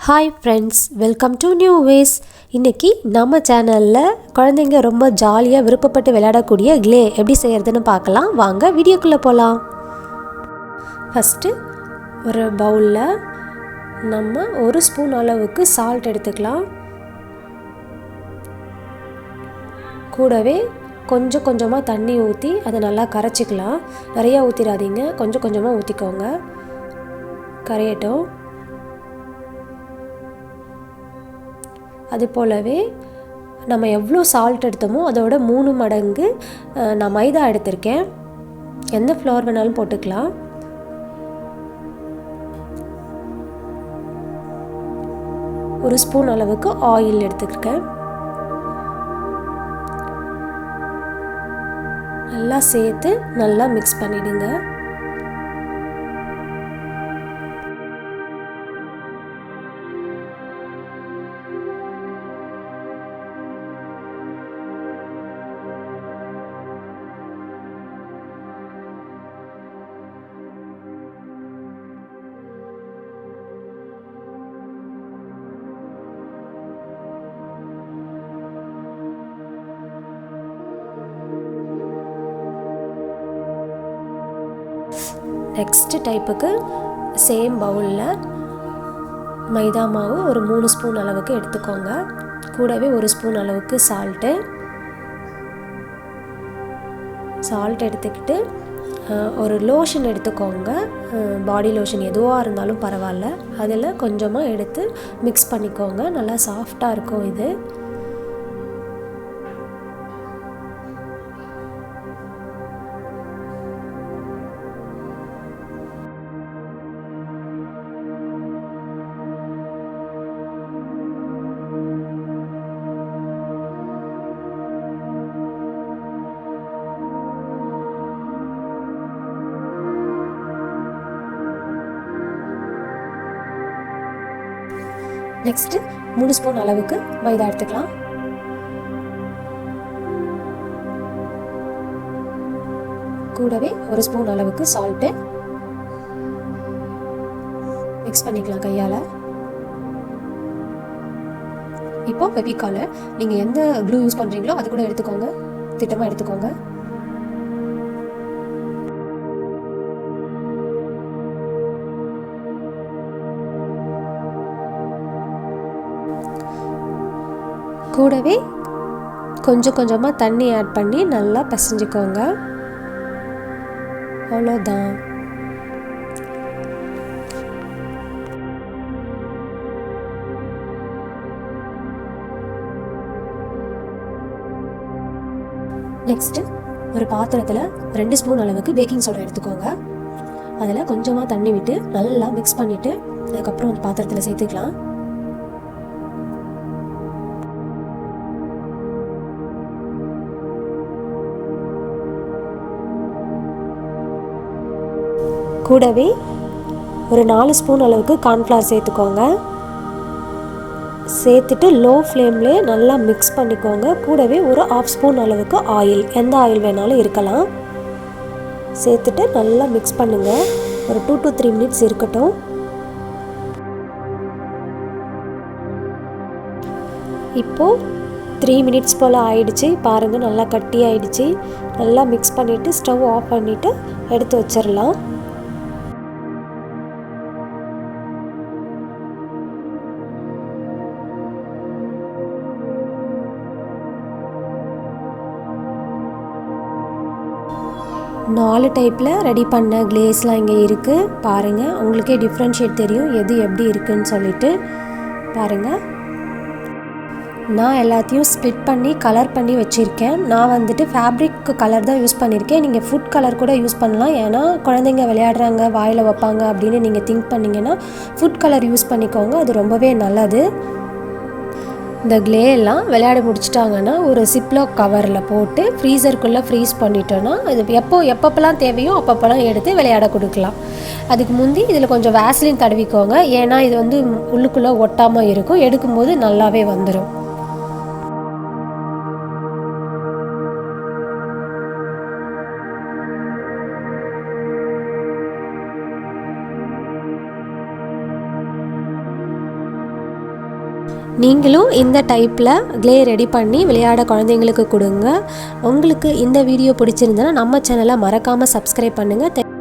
Hi friends, welcome to new ways. இன்றைக்கி நம்ம சேனலில் குழந்தைங்க ரொம்ப ஜாலியாக விருப்பப்பட்டு விளையாடக்கூடிய க்ளே எப்படி செய்கிறதுன்னு பார்க்கலாம். வாங்க வீடியோக்குள்ளே போகலாம். ஃபஸ்ட்டு ஒரு பவுலில் நம்ம 1 ஸ்பூன் அளவுக்கு சால்ட் எடுத்துக்கலாம். கூடவே கொஞ்சம் கொஞ்சமாக தண்ணி ஊற்றி அதை நல்லா கரைச்சிக்கலாம். நிறையா ஊற்றிடாதீங்க, கொஞ்சம் கொஞ்சமாக ஊற்றிக்கோங்க. கரையட்டும். அது போலவே நம்ம எவ்வளோ சால்ட் எடுத்தோமோ அதோட 3 மடங்கு நான் மைதா எடுத்திருக்கேன். எந்த ஃப்ளோர் வேணாலும் போட்டுக்கலாம். ஒரு ஸ்பூன் அளவுக்கு ஆயில் எடுத்துருக்கேன். நல்லா சேர்த்து நல்லா மிக்ஸ் பண்ணிடுங்க. நெக்ஸ்ட் டைப்புக்கு சேம் பவுலில் மைதா மாவு ஒரு 3 ஸ்பூன் அளவுக்கு எடுத்துக்கோங்க. கூடவே 1 ஸ்பூன் அளவுக்கு சால்ட் எடுத்துக்கிட்டு ஒரு லோஷன் எடுத்துக்கோங்க. பாடி லோஷன் எதுவாக இருந்தாலும் பரவாயில்ல. அதில் கொஞ்சமாக எடுத்து மிக்ஸ் பண்ணிக்கோங்க. நல்லா சாஃப்டாக இருக்கும் இது. நெக்ஸ்ட்டு 3 ஸ்பூன் அளவுக்கு மைதா எடுத்துக்கலாம். கூடவே 1 ஸ்பூன் அளவுக்கு சால்ட்டு மிக்ஸ் பண்ணிக்கலாம் கையால். இப்போ ஃபெவிகால் நீங்கள் எந்த க்ளூ யூஸ் பண்ணுறீங்களோ அது கூட எடுத்துக்கோங்க, திட்டமாக எடுத்துக்கோங்க. கூடவே கொஞ்சம் கொஞ்சமாக தண்ணி ஆட் பண்ணி நல்லா பிசைஞ்சுக்கோங்க. அவ்வளோதான். நெக்ஸ்ட்டு ஒரு பாத்திரத்தில் 2 ஸ்பூன் அளவுக்கு பேக்கிங் சோடா எடுத்துக்கோங்க. அதில் கொஞ்சமாக தண்ணி விட்டு நல்லா மிக்ஸ் பண்ணிவிட்டு அதுக்கப்புறம் ஒரு பாத்திரத்தில் சேர்த்துக்கலாம். கூடவே ஒரு 4 ஸ்பூன் அளவுக்கு கார்ன்ஃப்ளவர் சேர்த்துக்கோங்க. சேர்த்துட்டு லோ ஃப்ளேம்லேயே நல்லா மிக்ஸ் பண்ணிக்கோங்க. கூடவே ஒரு 1/2 ஸ்பூன் அளவுக்கு ஆயில், எந்த ஆயில் வேணாலும் இருக்கலாம், சேர்த்துட்டு நல்லா மிக்ஸ் பண்ணுங்கள். ஒரு 2 to 3 மினிட்ஸ் இருக்கட்டும். இப்போது 3 மினிட்ஸ் போல் ஆயிடுச்சு. பாருங்கள், நல்லா கட்டி ஆயிடுச்சு. நல்லா மிக்ஸ் பண்ணிவிட்டு ஸ்டவ் ஆஃப் பண்ணிவிட்டு எடுத்து வச்சிடலாம். நாலு டைப்பில் ரெடி பண்ண க்ளேஸ்லாம் இங்கே இருக்குது. பாருங்கள், உங்களுக்கே டிஃப்ரென்ஷியேட் தெரியும் எது எப்படி இருக்குதுன்னு சொல்லிட்டு. பாருங்கள், நான் எல்லாத்தையும் ஸ்ப்ளிட் பண்ணி கலர் பண்ணி வச்சுருக்கேன். நான் வந்துட்டு ஃபேப்ரிக் கலர் தான் யூஸ் பண்ணியிருக்கேன். நீங்கள் ஃபுட் கலர் கூட யூஸ் பண்ணலாம். ஏன்னா குழந்தைங்க விளையாடுறாங்க, வாயில் வைப்பாங்க அப்படின்னு நீங்கள் திங்க் பண்ணிங்கன்னா ஃபுட் கலர் யூஸ் பண்ணிக்கோங்க. அது ரொம்பவே நல்லது. இந்த க்ளே எல்லாம் விளையாட முடிச்சிட்டாங்கன்னா ஒரு சிப்லாக் கவரில் போட்டு ஃப்ரீசருக்குள்ளே ஃப்ரீஸ் பண்ணிட்டோன்னா அது எப்பப்போலாம் தேவையோ அப்பப்போலாம் எடுத்து விளையாட கொடுக்கலாம். அதுக்கு முந்தி இதில் கொஞ்சம் வேஸ்லின் தடவிக்கோங்க. ஏன்னா இது வந்து உள்ளுக்குள்ளே ஒட்டாமல் இருக்கும். எடுக்கும்போது நல்லாவே வந்துடும். நீங்களும் இந்த டைப்பில் க்ளே ரெடி பண்ணி விளையாட குழந்தைங்களுக்கு கொடுங்க. உங்களுக்கு இந்த வீடியோ பிடிச்சிருந்தனா நம்ம சேனலை மறக்காமல் சப்ஸ்கிரைப் பண்ணுங்கள்.